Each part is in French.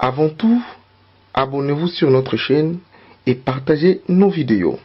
Avant tout, abonnez-vous sur notre chaîne et partagez nos vidéos.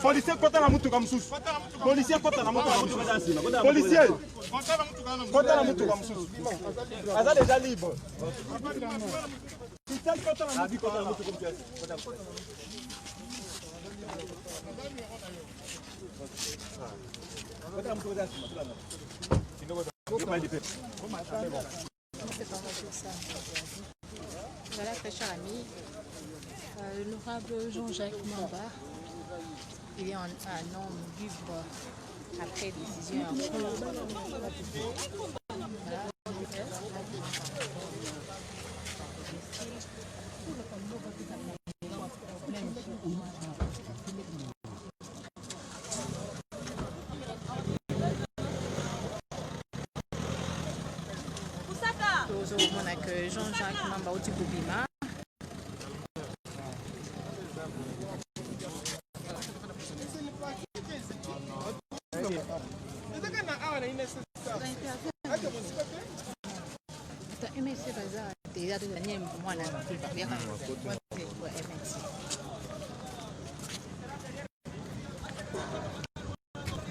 Policier kota na mutu kamsusu. Policier kota na mutu kamsusu. Policier kota na mutu kamsusu. Aza déjà libre. Policier kota na mutu kamsusu. Voilà, très cher ami, l'honorable Jean-Jacques Mamba, il est un homme libre après décision en cours. Voilà. On a que Jean-Jacques Mamba au Tikobima.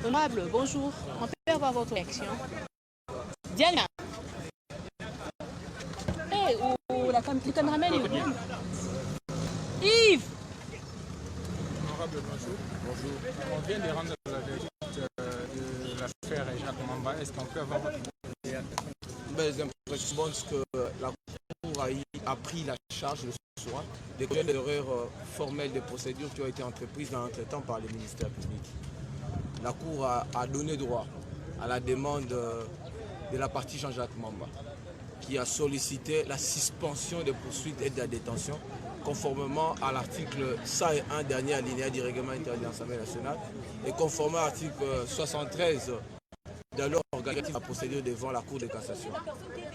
Honorable, bonjour. On peut avoir votre réaction? Diana. Ou le caméraman est où? Yves. Honorable, bonjour. On vient de rendre la verdict de l'affaire Jacques Mamba. Est-ce qu'on peut avoir votre Les impressions que la Cour a pris la charge le soir des erreurs formelles des procédures qui ont été entreprises dans l'entretemps par les ministères publics. La Cour a donné droit à la demande de la partie Jean-Jacques Mamba, qui a sollicité la suspension des poursuites et de la détention conformément à l'article 101 dernier alinéa du règlement intérieur de l'Assemblée nationale et conformément à l'article 73 de la loi organique de la procédure devant la Cour de cassation.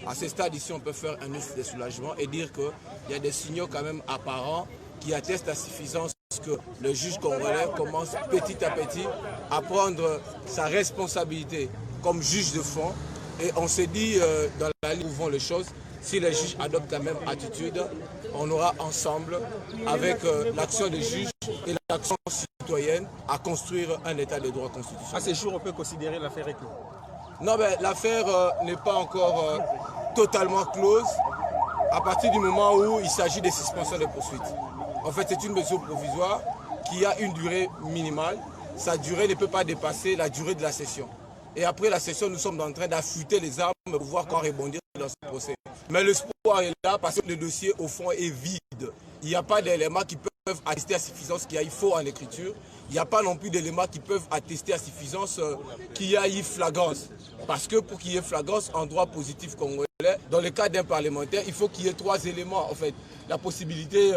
À ce stade ici, on peut faire un ouf de soulagement et dire qu'il y a des signaux quand même apparents qui attestent à suffisance que le juge congolais commence petit à petit à prendre sa responsabilité comme juge de fond. Et on s'est dit, dans la ligne où vont les choses, si les juges adoptent la même attitude, on aura ensemble, avec l'action des juges et l'action citoyenne, à construire un état de droit constitutionnel. À ce jour, on peut considérer l'affaire est close. Non, mais l'affaire n'est pas encore totalement close à partir du moment où il s'agit des suspensions de poursuites. En fait, c'est une mesure provisoire qui a une durée minimale. Sa durée ne peut pas dépasser la durée de la session. Et après la session, nous sommes en train d'affûter les armes pour voir comment rebondir dans ce procès. Mais l'espoir est là parce que le dossier, au fond, est vide. Il n'y a pas d'éléments qui peuvent attester à suffisance qu'il y a faux en écriture. Il n'y a pas non plus d'éléments qui peuvent attester à suffisance qu'il y a eu flagrance. Parce que pour qu'il y ait flagrance en droit positif congolais, dans le cas d'un parlementaire, il faut qu'il y ait 3 éléments. En fait, la possibilité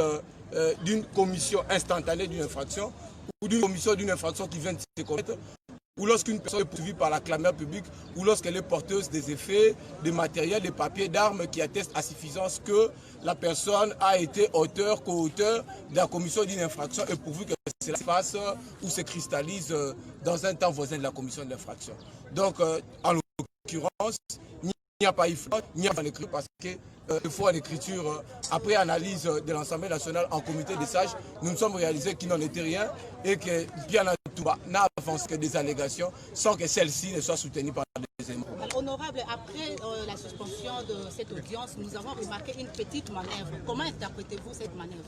d'une commission instantanée d'une infraction ou d'une commission d'une infraction qui vient de se commettre, ou lorsqu'une personne est poursuivie par la clameur publique, ou lorsqu'elle est porteuse des effets, des matériels, des papiers, d'armes qui attestent à suffisance que la personne a été auteur, co-auteur de la commission d'une infraction et pourvu que cela se passe ou se cristallise dans un temps voisin de la commission de l'infraction. Donc, en l'occurrence, il n'y a pas eu faute, il n'y a pas d'écriture parce que il faut en écriture, après analyse de l'Assemblée nationale en comité des sages, nous nous sommes réalisés qu'il n'en était rien et que bien n'a avancé que des allégations sans que celles-ci ne soient soutenues par des éléments. Honorable, après la suspension de cette audience, nous avons remarqué une petite manœuvre. Comment interprétez-vous cette manœuvre?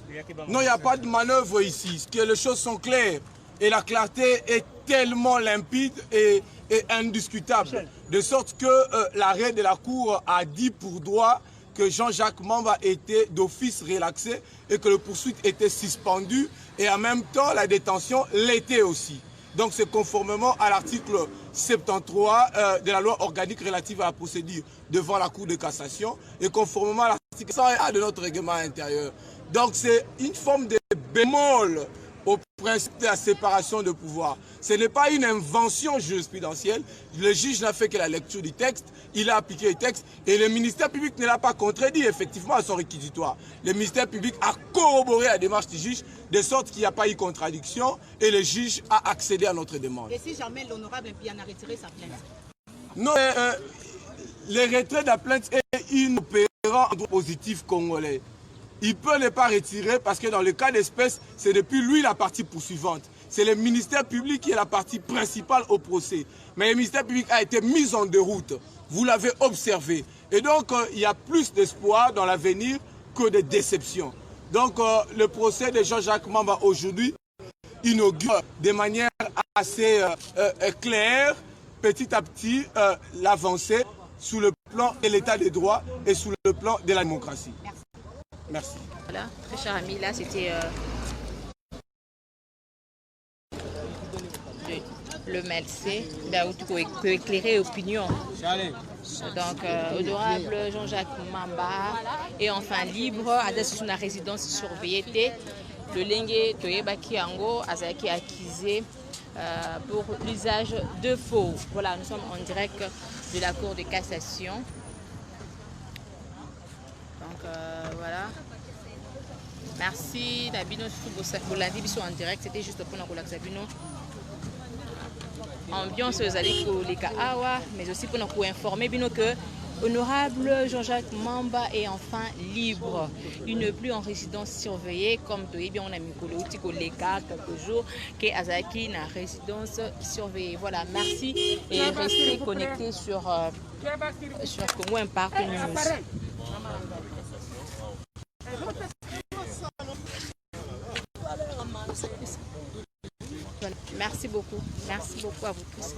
Non, il n'y a pas de manœuvre ici. Les choses sont claires et la clarté est tellement limpide et est indiscutable. De sorte que l'arrêt de la Cour a dit pour droit que Jean-Jacques Mamba était d'office relaxé et que le poursuite était suspendu et en même temps la détention l'était aussi. Donc c'est conformément à l'article 73 de la loi organique relative à la procédure devant la Cour de cassation et conformément à l'article 101 de notre règlement intérieur. Donc c'est une forme de bémol au principe de la séparation de pouvoir. Ce n'est pas une invention jurisprudentielle. Le juge n'a fait que la lecture du texte, il a appliqué le texte et le ministère public ne l'a pas contredit effectivement à son réquisitoire. Le ministère public a corroboré la démarche du juge de sorte qu'il n'y a pas eu contradiction et le juge a accédé à notre demande. Et si jamais l'honorable Mpiana a retiré sa plainte? Non, le retrait de la plainte est une opérant en droit positif congolais. Il peut ne pas retirer parce que dans le cas d'espèce, c'est depuis lui la partie poursuivante. C'est le ministère public qui est la partie principale au procès. Mais le ministère public a été mis en déroute. Vous l'avez observé. Et donc, il y a plus d'espoir dans l'avenir que de déception. Donc, le procès de Jean-Jacques Mamba aujourd'hui inaugure de manière assez claire, petit à petit, l'avancée sous le plan de l'état de droit et sous le plan de la démocratie. Merci. Voilà, très cher ami, là c'était le MLC, pour éclairer l'opinion. Donc, honorable Jean-Jacques Mamba est enfin libre, à la résidence surveillée. Le Lengue Toyebaki Ango Azaki accusé pour l'usage de faux. Voilà, nous sommes en direct de la Cour de cassation. Donc voilà. Merci Nabino Bolandi Biso en direct. C'était juste pour nous Sabino. Ambiance aux Alika Awa, mais aussi pour nous informer Bino que honorable Jean-Jacques Mamba est enfin libre. Il n'est plus en résidence surveillée comme bien on a mis quelques jours que Azaki na résidence surveillée. Voilà, merci et restez connectés sur Congo Impact News. Merci beaucoup à vous tous.